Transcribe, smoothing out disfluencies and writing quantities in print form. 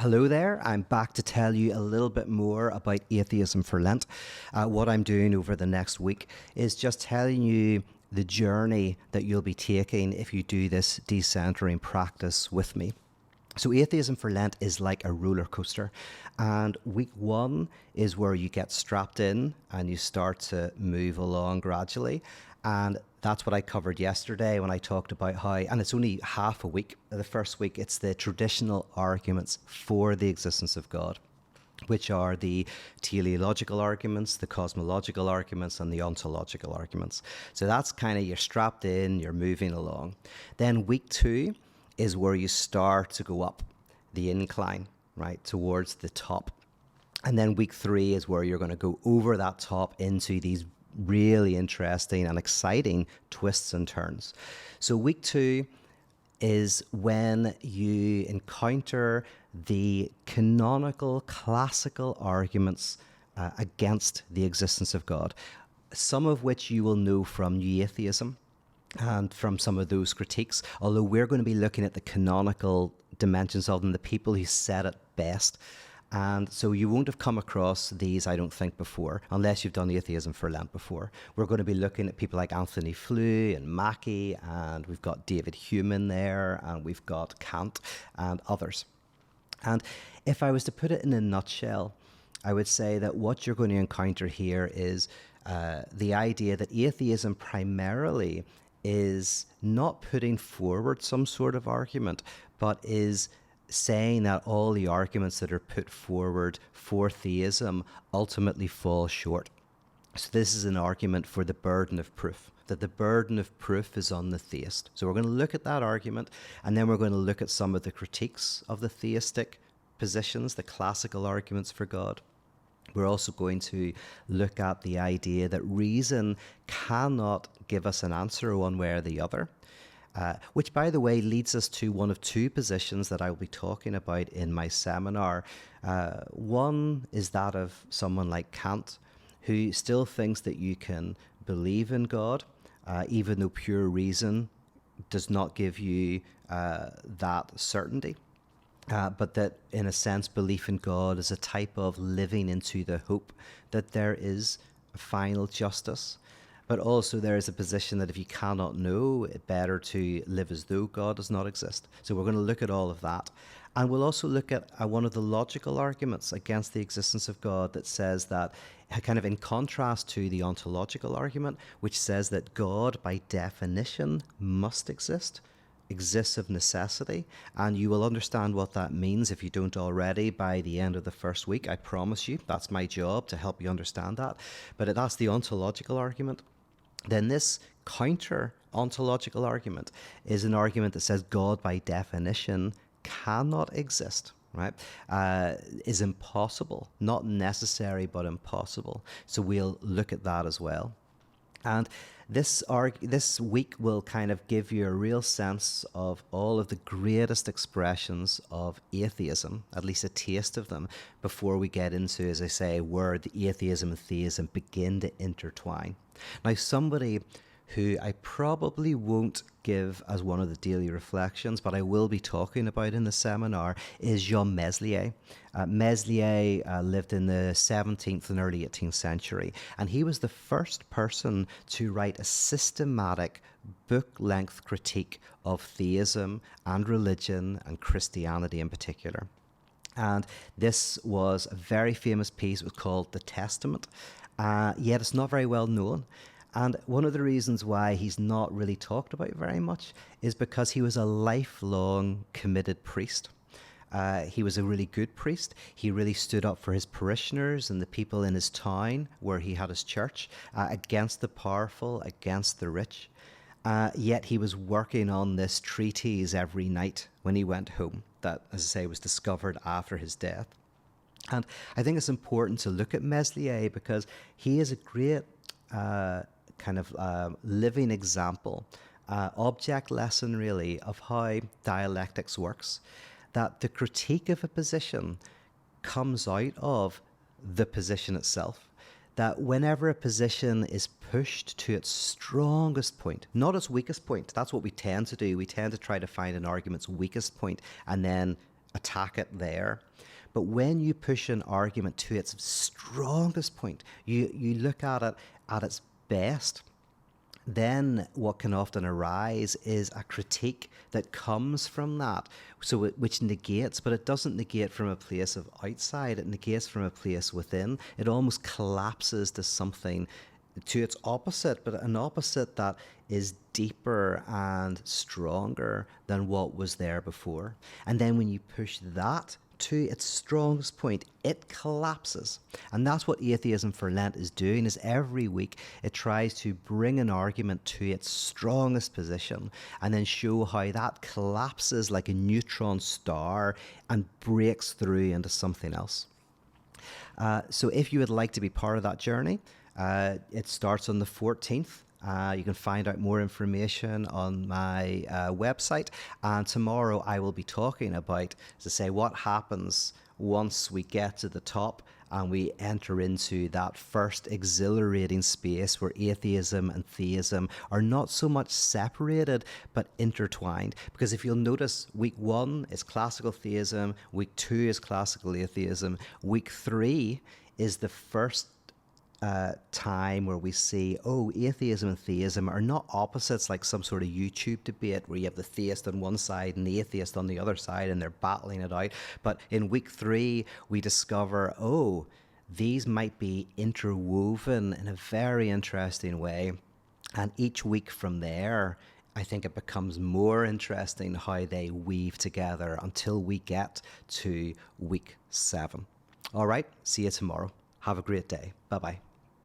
Hello there. I'm back to tell you a little bit more about Atheism for Lent. What I'm doing over the next week is just telling you the journey that you'll be taking if you do this decentering practice with me. So Atheism for Lent is like a roller coaster, and week one is where you get strapped in and you start to move along gradually. And that's what I covered yesterday when I talked about how, and it's only half a week. The first week, it's the traditional arguments for the existence of God, which are the teleological arguments, the cosmological arguments, and the ontological arguments. So that's kind of, you're strapped in, you're moving along. Then week two is where you start to go up the incline, right, towards the top. And then week three is where you're going to go over that top into these really interesting and exciting twists and turns. So week two is when you encounter the canonical, classical arguments against the existence of God, some of which you will know from New Atheism and from some of those critiques, although we're going to be looking at the canonical dimensions of them, the people who said it best. And so you won't have come across these, I don't think, before, unless you've done Atheism for Lent before. We're going to be looking at people like Anthony Flew and Mackie, and we've got David Hume there, and we've got Kant and others. And if I was to put it in a nutshell, I would say that what you're going to encounter here is the idea that atheism primarily is not putting forward some sort of argument, but is saying that all the arguments that are put forward for theism ultimately fall short. So this is an argument for the burden of proof, that the burden of proof is on the theist. So we're going to look at that argument, and then we're going to look at some of the critiques of the theistic positions, the classical arguments for God. We're also going to look at the idea that reason cannot give us an answer one way or the other. Which, by the way, leads us to one of two positions that I will be talking about in my seminar. One is that of someone like Kant, who still thinks that you can believe in God, even though pure reason does not give you that certainty. But that, in a sense, belief in God is a type of living into the hope that there is a final justice. But also there is a position that if you cannot know, it's better to live as though God does not exist. So we're going to look at all of that. And we'll also look at one of the logical arguments against the existence of God that says that, kind of in contrast to the ontological argument, which says that God, by definition, must exist, exists of necessity. And you will understand what that means if you don't already by the end of the first week. I promise you, that's my job, to help you understand that. But that's the ontological argument. Then this counter-ontological argument is an argument that says God, by definition, cannot exist, right? Is impossible, not necessary, but impossible. So we'll look at that as well. And this week will kind of give you a real sense of all of the greatest expressions of atheism, at least a taste of them, before we get into, as I say, where the atheism and theism begin to intertwine. Now, somebody who I probably won't give as one of the daily reflections, but I will be talking about in the seminar, is Jean Meslier. Meslier lived in the 17th and early 18th century, and he was the first person to write a systematic book-length critique of theism and religion and Christianity in particular. And this was a very famous piece. It was called The Testament, yet it's not very well known. And one of the reasons why he's not really talked about very much is because he was a lifelong committed priest. He was a really good priest. He really stood up for his parishioners and the people in his town where he had his church, against the powerful, against the rich. Yet he was working on this treatise every night when he went home that, as I say, was discovered after his death. And I think it's important to look at Meslier because he is a great living example, object lesson really, of how dialectics works. That the critique of a position comes out of the position itself. That whenever a position is pushed to its strongest point, not its weakest point, that's what we tend to do. We tend to try to find an argument's weakest point and then attack it there. But when you push an argument to its strongest point, you look at it at its best, then what can often arise is a critique that comes from that, which negates, but it doesn't negate from a place of outside, it negates from a place within. It almost collapses to something, to its opposite, but an opposite that is deeper and stronger than what was there before. And then when you push that to its strongest point, it collapses. And that's what Atheism for Lent is doing, is every week it tries to bring an argument to its strongest position and then show how that collapses like a neutron star and breaks through into something else. So if you would like to be part of that journey, it starts on the 14th. You can find out more information on my website. And tomorrow I will be talking about, as I say, what happens once we get to the top and we enter into that first exhilarating space where atheism and theism are not so much separated but intertwined. Because if you'll notice, week 1 is classical theism, week 2 is classical atheism, week 3 is the first time where we see, atheism and theism are not opposites like some sort of YouTube debate where you have the theist on one side and the atheist on the other side and they're battling it out. But in week 3, we discover, these might be interwoven in a very interesting way. And each week from there, I think it becomes more interesting how they weave together until we get to week 7. All right, see you tomorrow. Have a great day. Bye-bye.